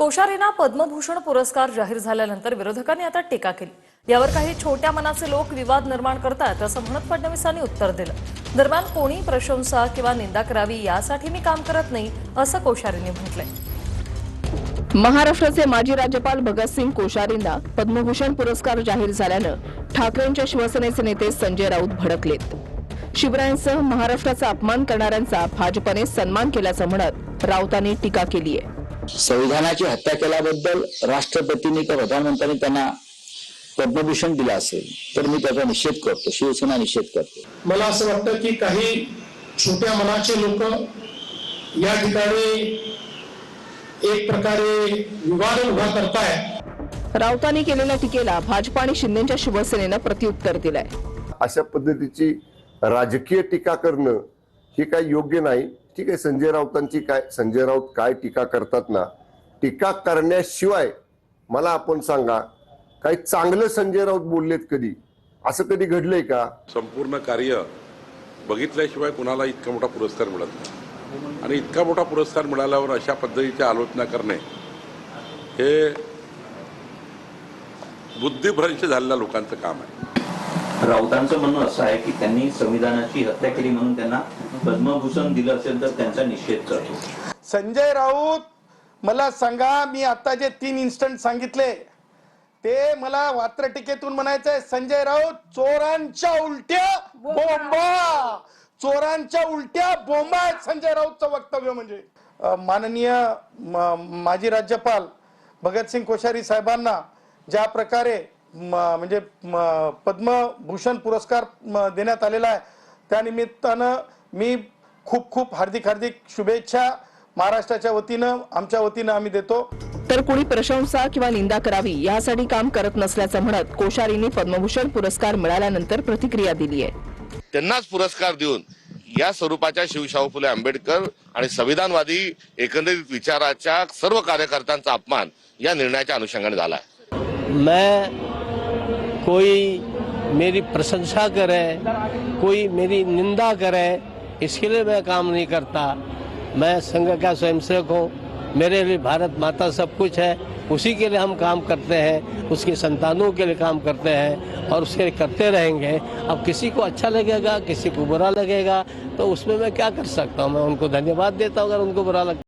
कोश्यारींना पद्मभूषण पुरस्कार जाहीर झाल्यानंतर विरोधकांनी आता टीका केली। यावर काही छोट्या मनाचे लोक विवाद निर्माण करतात असं म्हणत फडणवीसांनी उत्तर दिलं। दरम्यान कोणी प्रशंसा किंवा निंदा करावी यासाठी मी काम करत नाही असं कोश्यारींनी म्हटलंय। महाराष्ट्राचे माजी राज्यपाल भगतसिंग कोश्यारींना पद्मभूषण पुरस्कार जाहीर झाल्यानं ठाकरेंच्या शिवसेनेचे नेते संजय राऊत भडकलेत। शिवरायांसह महाराष्ट्राचा अपमान करणाऱ्यांचा भाजपने सन्मान केल्याचं म्हणत राऊतांनी टीका केली आहे। संविधानाची हत्या केल्याबद्दल राष्ट्रपतींनी किंवा प्रधानमंत्र्यांनी त्यांना पद्मभूषण दिला असेल तर मी त्याचा निषेध करतो, शिवसेना निषेध करते। मला असं वाटतं की काही छोट्या मनाचे लोक या ठिकाणी एक प्रकारे विवाद उभा करतायत। राऊतांनी केलेल्या टीकेला भाजप आणि शिंदेच्या शिवसेनेनं प्रत्युत्तर दिलंय। अशा पद्धतीची राजकीय टीका करणं हे काही योग्य नाही। ठीक आहे, संजय राऊत काय टीका करतात ना, टीका करण्याशिवाय मला आपण सांगा काही चांगलं संजय राऊत बोललेत कधी? असं कधी घडलंय का? संपूर्ण कार्य बघितल्याशिवाय कुणाला इतका मोठा पुरस्कार मिळत नाही आणि इतका मोठा पुरस्कार मिळाल्यावर अशा पद्धतीची आलोचना करणे हे बुद्धिभ्रंश झालेल्या लोकांचं काम आहे। राऊतांचं म्हणणं असं आहे की त्यांनी संविधानाची हत्या केली म्हणून त्यांना पद्मभूषण दिलं असेल तर त्यांचा निषेध करतो। संजय राऊत, मला सांगा, मी आता जे 3 इन्स्टंट सांगितले ते मला वात्र टीकेतून म्हणायचंय संजय राऊत चोरांच्या उलट्या बोंबा, चोरांच्या उलट्या बोंबा आहेत संजय राऊतचं वक्तव्य। म्हणजे माननीय माजी राज्यपाल भगतसिंग कोश्यारी साहेबांना ज्या प्रकारे म्हणजे पद्मभूषण पुरस्कार देण्यात आलेला आहे त्या निमित्तानं मी खूप हार्दिक शुभेच्छा महाराष्ट्राच्या वतीनं आमच्या वतीनं आम्ही देतो। तर कोणी प्रशंसा किंवा निंदा करावी यासाठी काम करत नसल्याचं म्हणत कोश्यारींनी पद्मभूषण पुरस्कार मिळाल्यानंतर प्रतिक्रिया दिली आहे। त्यांनाच पुरस्कार देऊन या स्वरूपाच्या शिवशाहू फुले आंबेडकर आणि संविधानवादी एकंदरीत विचाराच्या सर्व कार्यकर्त्यांचा अपमान या निर्णयाच्या अनुषंगाने झाला आहे। मैं कोई मेरी प्रशंसा करे, कोई मेरी निंदा करे, इसके लिए मैं काम नहीं करता। मैं संघ का स्वयंसेवक हूँ, मेरे लिए भारत माता सब कुछ है, उसी के लिए हम काम करते हैं, उसकी संतानों के लिए काम करते हैं और उसके लिए करते रहेंगे। अब किसी को अच्छा लगेगा, किसी को बुरा लगेगा, तो उसमें मैं क्या कर सकता हूँ? मैं उनको धन्यवाद देता हूँ अगर उनको बुरा लगता है।